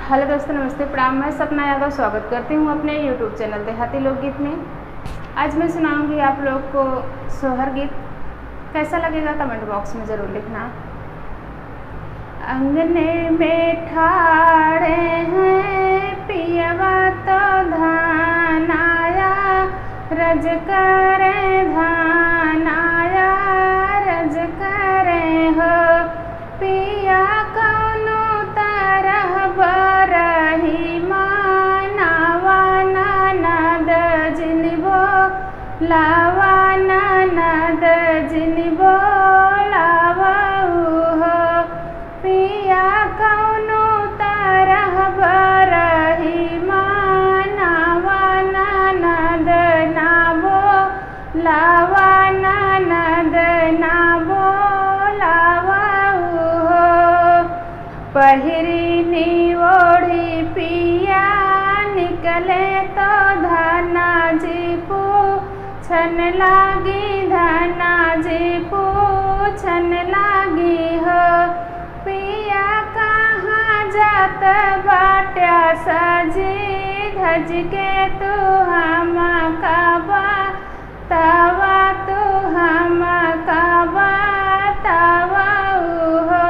Hello दोस्तों, नमस्ते, प्रणाम। मैं सपना यादव स्वागत करती हूँ अपने यूट्यूब चैनल देहाती लोकगीत में। आज मैं सुनाऊंगी आप लोग को सोहर गीत। कैसा लगेगा कमेंट बॉक्स में ज़रूर लिखना। अंगने में ठाड़े हैं पियवा तो धान आया, रज करे धान आया, रज करे हो पिया कौनो तरह बरही मानावा ननद जिनबो लावा ननद जिनबो लावा हो पिया कौनो तरह बरही मानावा ननद नाबो लावा ननद नाबो लावा हो पहिरी ओढ़ी पिया निकले तो धना जी पूछन लागी, धना जी पूछन लागी हो पिया कहाँ जात बाट्या सजी धज के तू हम काबा तवा, तू हम काबा तवा हो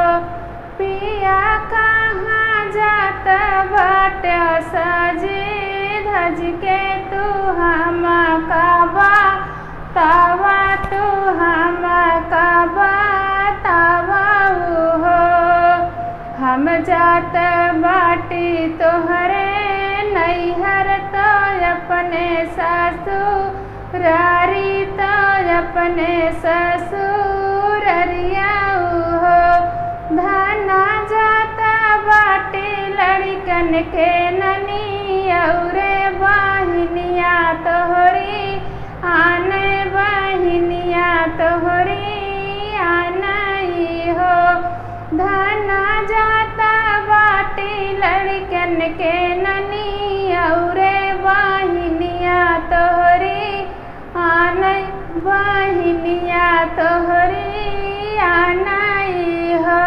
पिया कहाँ जात बाट्या सजी धज के तू हम काबा तवा, तू हम काबा तवा हो हम जात बाटी तोहरे नैहर तो अपने ससुरारी तो अपने ससुररिया हो धना जाता बाटी लड़कन के ननी औरे बहिनिया तोहरी आने बहिनिया तोहरी आनई हो धना जाता बाटी लड़कन के ननी औरे बहिनिया तोहरी आनई बहिनिया तोहरी आनई हो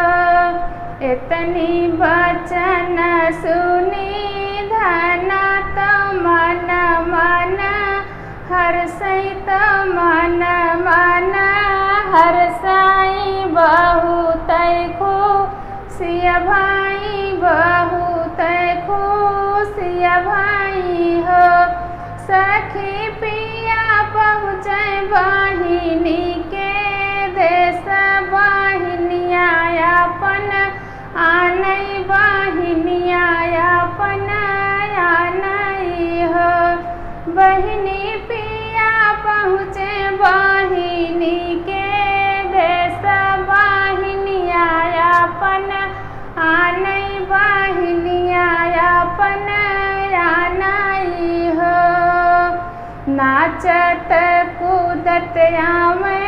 इतनी बचन सुनी धना तो मन मन हर सई तो मन मन हर साई बहुत खुशिया भाई बहुत खुशिया भाई हो सखी पिया पहुँचे बहिनी के देश बहिनिया अपन आनई बहिनिया अपन आनई हो बहिनी पिया पहुँचे बहिनी के देश बहिनिया अपन आनई बहिनिया अपन आनई हो नाचत कूदत आवे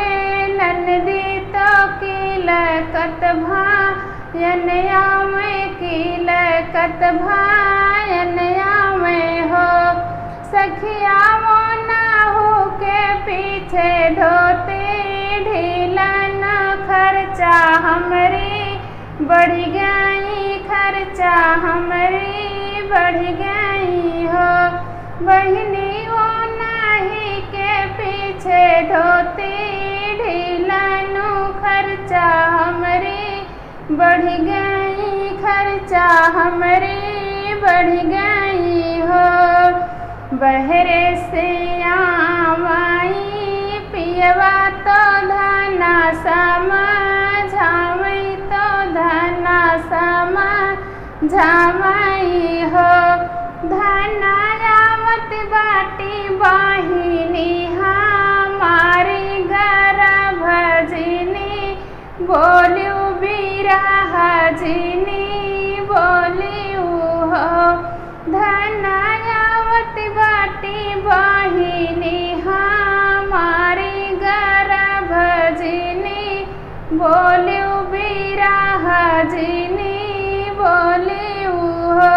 नंदी तो किलकत भायन आवे किलकत भायन आवे हो सखिया मोना हो के पीछे धोती ढीलन खर्चा हमरी बढ़ गई, खर्चा हमरी बढ़ गई हो बहिनी वो नाही के पीछे धोती ढीलन खर्चा हमरी बढ़ गई, खर्चा हमरी बढ़ गई हो बहरे से आवाई पियवा तो धना समझावई तो धना समझावई हो धना आवत बाटी बहिनी हमारी गर्भ जिनी बोलियो बिरह जिनी बोलियो हो धना आवत बाटी बहिनी हमारी गर्भ जिनी बोलियो बिरह जिनी बोलियो हो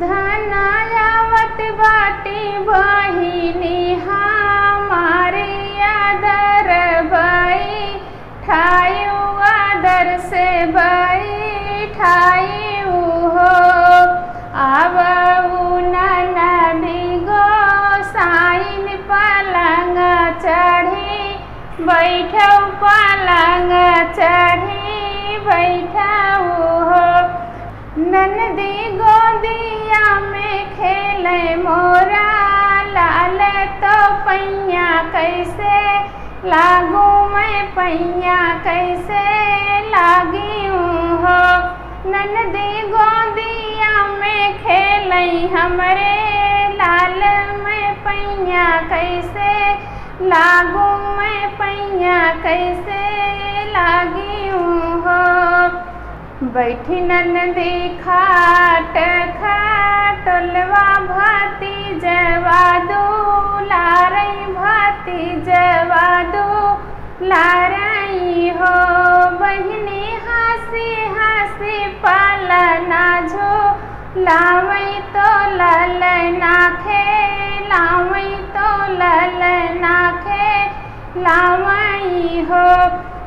धना आवत बाटी बहिनी हमारी आदर बई ठायु आदर से बैठाई ननदी गोदिया में खेले मोरा, लाल तो पैया कैसे लागू मैं पैया कैसे लागी हो। ननदी गोदिया में खेले हमरे, लाल मैं पैया कैसे लागू मैं पैया कैसे लागी हो। बैठी ननदी खाट खाटलवा भाती जवा दुलारई भाती जवा दुलारई हो। बहिनी हंसी हंसी पालना झो लावई तो ललना खेलावई तो ललना खेलावई हो।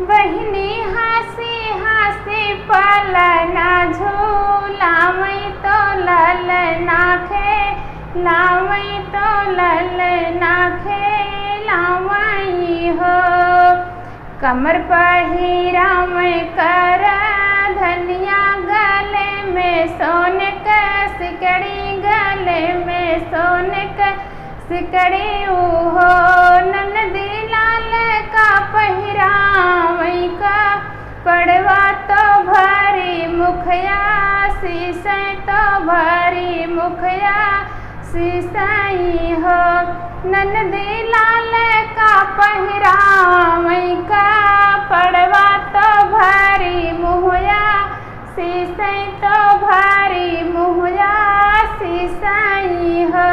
बहिनी हंसी हंसी पालना झूलावई तो ललना खेलावई तो ललना खेलावई हो। कमर पहिरा में कर धनिया, गले में सोने का सिकड़ी, गले में सोने का सिकड़ी हो। ननदी लाल का पहिरावई का पड़वा तो भारी मुखिया, शीशे तो भारी मुखिया शीशई हो। ननदी लाल का पहिरावई का पड़वा तो भारी मुहैया, शीशे तो भारी मुहैया शीशई हो।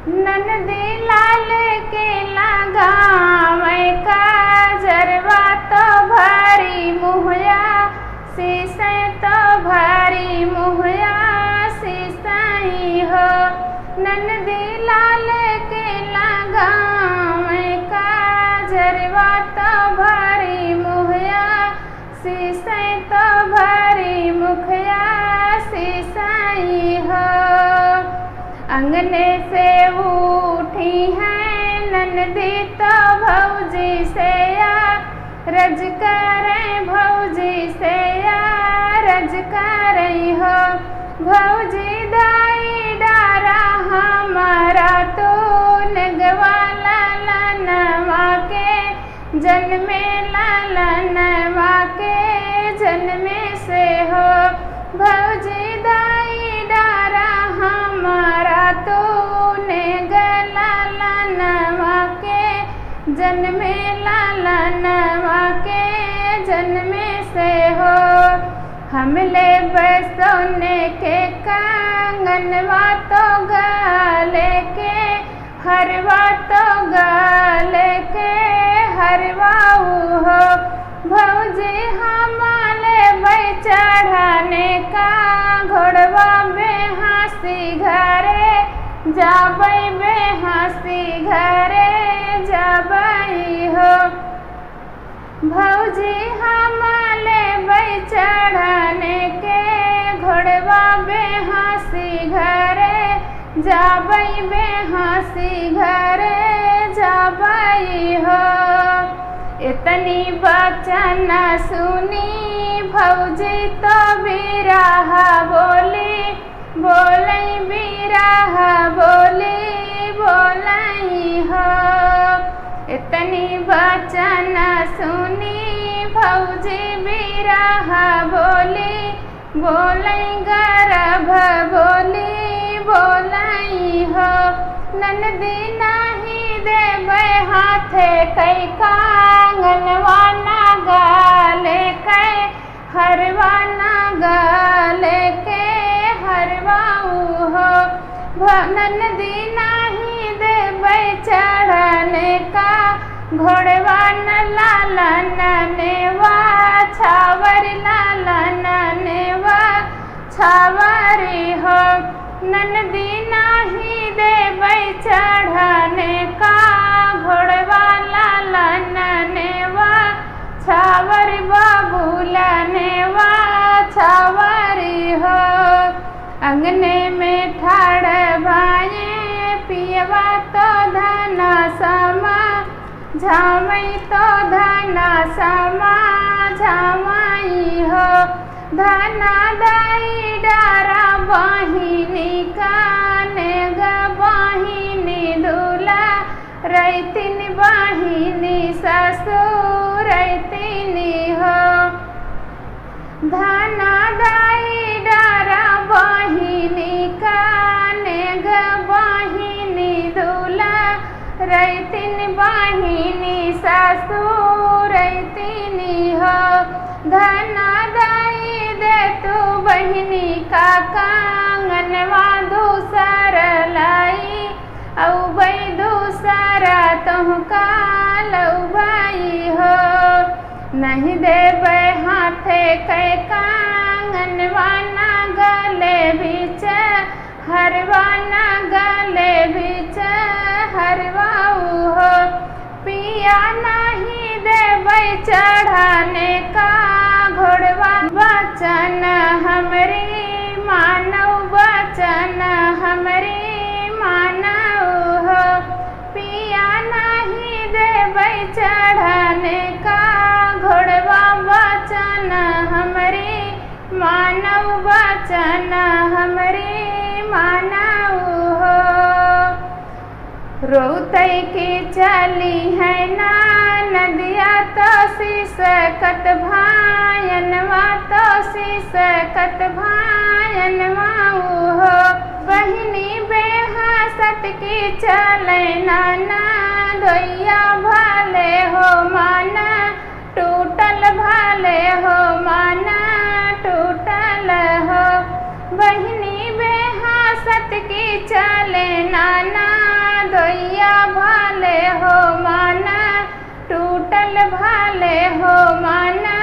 ननदी लाल के लगावई का जरवा तो भारी मुहैया, शीशे तो भारी मुहैया शीशई हो। ननदी लाल के लगावई का जरवा तो भारी मुहैया, शीशे तो भारी मुखिया शीशई हो। अंगने से उठी है ननदी तो भौजी से रज करे, भौजी से रज करई हो। भौजी दाई डारा हमारा तो नगवाला लनवा के जन्मे, ललनवा के जन्मे से हो। भौजी दाई डारा हमारा तो नेगला ललनवा के जन्मे, ललनवा के जन्मे से हो। हमले बसोने के कंगनवा तो गले के, हरवा तो गले के हरवाऊ हो। भौजी हमारे बै चढ़ाने का घोड़वा बेहसी घरे जाबई, बेहसी घरे जाबई हो। भौजी हमारे बै चढ़ाने के घोड़वा बेहसी घरे जाबई, बेहसी घरे जाबई हो। इतनी बचन सुनी भौजी तो बिरह बोली, बोलई बिरह बोली बोलई हो। इतनी बचन सुनी भौजी बिरह बोली, बोलई गर्भ बोली बोलई हो। ननदी नहीं देवे हाथे कई कांगनवा ना गले के, हरवा ना गले के हरवाऊ हो। ननदी नहीं देवे चढ़ने का घोड़वा न लालन नेवा, छावर लालन नेवा छावरी हो। ननदी नहीं देवे चढ़ने का घोड़वा लालन नेवा, छावर बाबूला नेवा छावरी हो। अंगने में ठाड़ भाए पियवा तो धना समा, झामई तो धना समा झामई हो। धना दाई बाहिनी काने ग बाहिनी दूला रैतिन बाहिनी ससुर रैतिनी हो धना दाई डारा बाहिनी काने ग बाहिनी दूला रैतिन बाहिनी ससुर रैतिनी हो धना दाई दे तू बहिनी का कांगनवा दूसर लाई औ बई दूसरा तुहका लौ भाई हो नहीं देवे हाथे कै कांगनवा ना गले बीच हरवा ना गले बीच हरवाऊ हो पिया नहीं देवे चढ़ाने का घोड़वा वचन हमरी मानव वचन हमरी मानव हो पिया नहीं देवे चढ़ाने का घोड़वा वचन हमरी मानव वचन हमरी मानव हो रोतई की चली है ना नदिया तो सिसकत भायनवा तो सिसकत भायनवा हो बहिनी बेहसत की चले नाना धोइया भाले हो माना टूटल भाले हो माना टूटल हो बहिनी बेहसत की चले नाना धोइया भाले हो माना टूटल भाले हो माना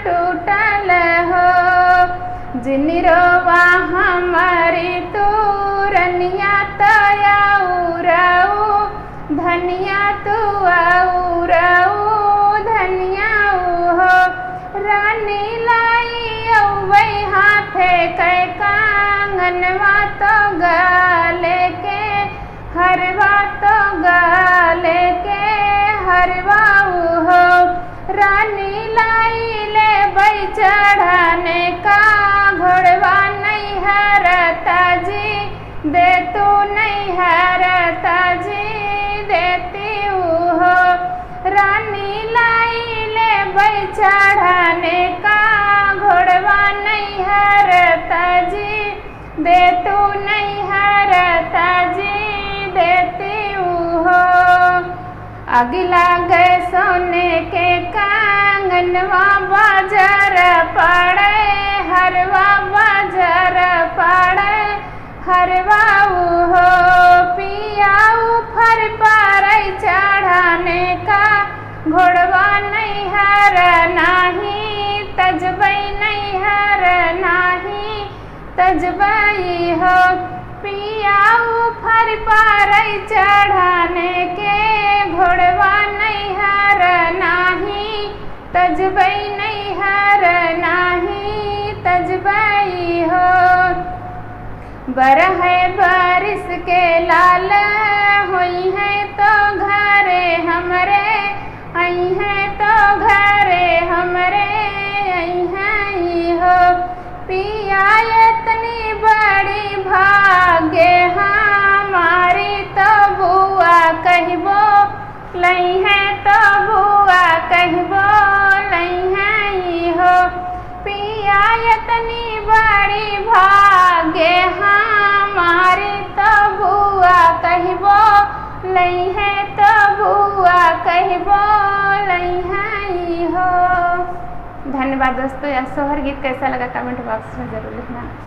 टूटल हो जिनिरोवा हमारी तूरनिया तो आऊ धनिया तू आऊ धनिया हो रानी लाई औवई हाथे कै कांगनवा तो गले के हरवा तो गले के हरवाऊ हो रानी लाई ले बई चढ़ाने का घोड़वा नहीं हरता जी दे तू नहीं हरता जी देती हो रानी लाई ले बई चढ़ाने का घोड़वा नहीं हरता जी दे तू नहीं हरता जी देती हो अगला गए सोने के कांगनवा बाजार पड़े हरवा बाजार पड़े हरवाऊ हो पियाऊ फर पर चढ़ाने का घोड़वा नहीं हर नाही तजबई नहीं हर नाही तजबई हो पियाऊ फर पर चढ़ाने के घोड़वा नहीं हर नाही तजबई नहीं हर नाही तजबई हो बरह बारिश के लाल हुई है तो घरे हमरे आई है तो घरे हमरे आई है हो पिया इतनी बड़ी भाग्य हमारी तो बुआ कहबो लई है तो बुआ कहबो लई है हो पिया इतनी बड़ी भाग्य हमारी तो बुआ कहबो लई है तो बुआ कहबो लई है हो। धन्यवाद दोस्तों। यह सोहर गीत कैसा लगा कमेंट बॉक्स में ज़रूर लिखना।